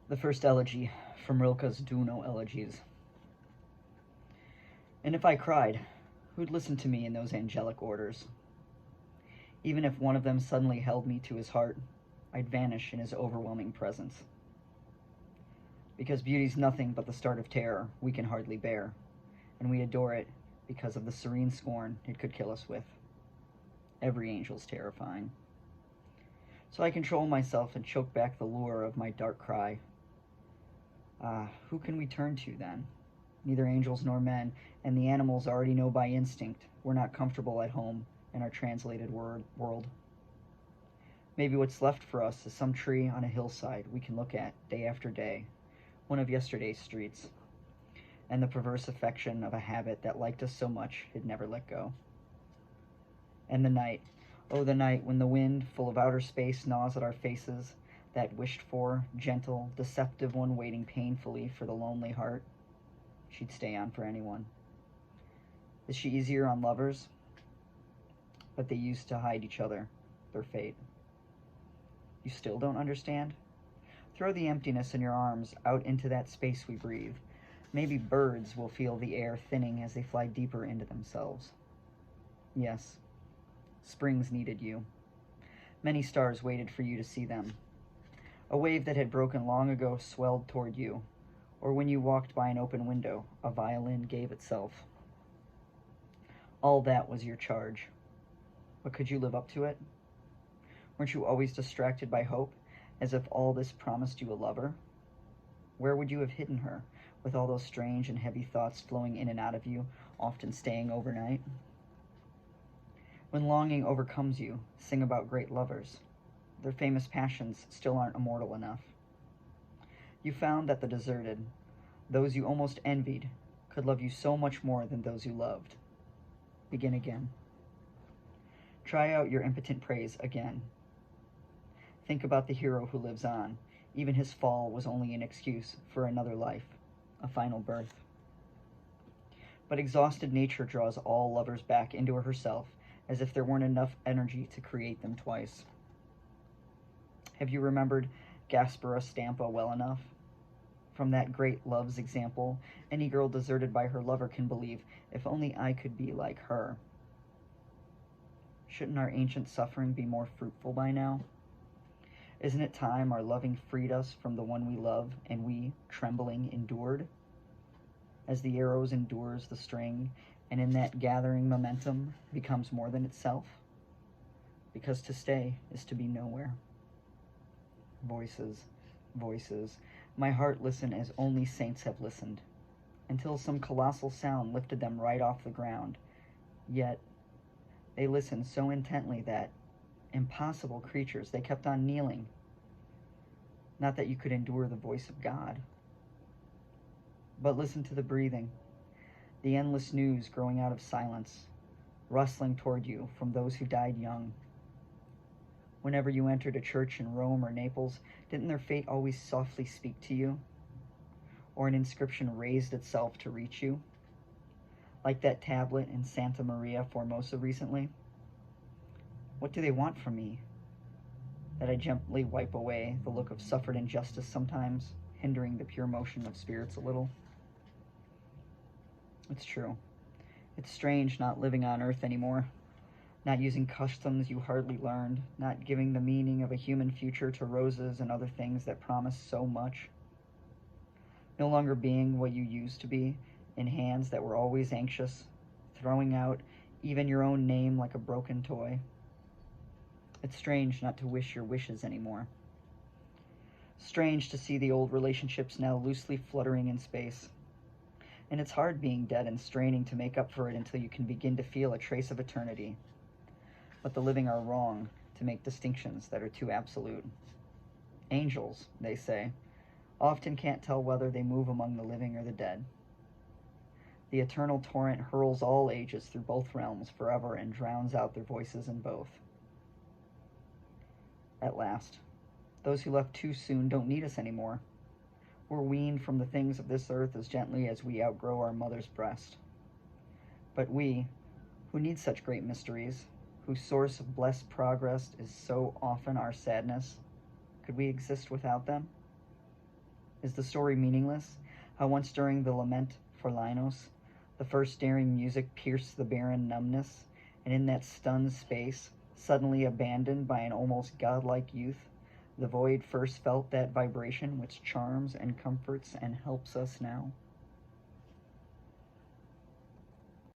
The first elegy from Rilke's Do No Elegies. And if I cried, who'd listen to me in those angelic orders? Even if one of them suddenly held me to his heart, I'd vanish in his overwhelming presence. Because beauty's nothing but the start of terror we can hardly bear, and we adore it because of the serene scorn it could kill us with. Every angel's terrifying. So I control myself and choke back the lure of my dark cry. Who can we turn to then? Neither angels nor men, and the animals already know by instinct we're not comfortable at home in our translated world. Maybe what's left for us is some tree on a hillside we can look at day after day, one of yesterday's streets, and the perverse affection of a habit that liked us so much it never let go. And the night, oh the night when the wind, full of outer space, gnaws at our faces, that wished-for, gentle, deceptive one waiting painfully for the lonely heart. She'd stay on for anyone. Is she easier on lovers? But they used to hide each other, their fate. You still don't understand? Throw the emptiness in your arms out into that space we breathe. Maybe birds will feel the air thinning as they fly deeper into themselves. Yes, springs needed you. Many stars waited for you to see them. A wave that had broken long ago swelled toward you, or when you walked by an open window, a violin gave itself. All that was your charge. But could you live up to it? Weren't you always distracted by hope, as if all this promised you a lover? Where would you have hidden her, with all those strange and heavy thoughts flowing in and out of you, often staying overnight? When longing overcomes you, sing about great lovers. Their famous passions still aren't immortal enough. You found that the deserted, those you almost envied, could love you so much more than those you loved. Begin again. Try out your impotent praise again. Think about the hero who lives on. Even his fall was only an excuse for another life, a final birth. But exhausted nature draws all lovers back into herself, as if there weren't enough energy to create them twice. Have you remembered Gaspara Stampa well enough? From that great love's example, any girl deserted by her lover can believe, if only I could be like her. Shouldn't our ancient suffering be more fruitful by now? Isn't it time our loving freed us from the one we love, and we, trembling, endured? As the arrows endures the string, and in that gathering momentum becomes more than itself? Because to stay is to be nowhere. Voices, voices, my heart listened as only saints have listened, until some colossal sound lifted them right off the ground. Yet they listened so intently that, impossible creatures, they kept on kneeling. Not that you could endure the voice of God. But listen to the breathing, the endless news growing out of silence, rustling toward you from those who died young. Whenever you entered a church in Rome or Naples, didn't their fate always softly speak to you? Or an inscription raised itself to reach you? Like that tablet in Santa Maria Formosa recently? What do they want from me? That I gently wipe away the look of suffered injustice sometimes, hindering the pure motion of spirits a little? It's true. It's strange not living on earth anymore. Not using customs you hardly learned, not giving the meaning of a human future to roses and other things that promise so much. No longer being what you used to be, in hands that were always anxious, throwing out even your own name like a broken toy. It's strange not to wish your wishes anymore. Strange to see the old relationships now loosely fluttering in space. And it's hard being dead and straining to make up for it until you can begin to feel a trace of eternity. But the living are wrong to make distinctions that are too absolute. Angels, they say, often can't tell whether they move among the living or the dead. The eternal torrent hurls all ages through both realms forever and drowns out their voices in both. At last, those who left too soon don't need us anymore. We're weaned from the things of this earth as gently as we outgrow our mother's breast. But we, who need such great mysteries, whose source of blessed progress is so often our sadness, could we exist without them? Is the story meaningless? How once during the lament for Linos, the first daring music pierced the barren numbness, and in that stunned space, suddenly abandoned by an almost godlike youth, the void first felt that vibration which charms and comforts and helps us now.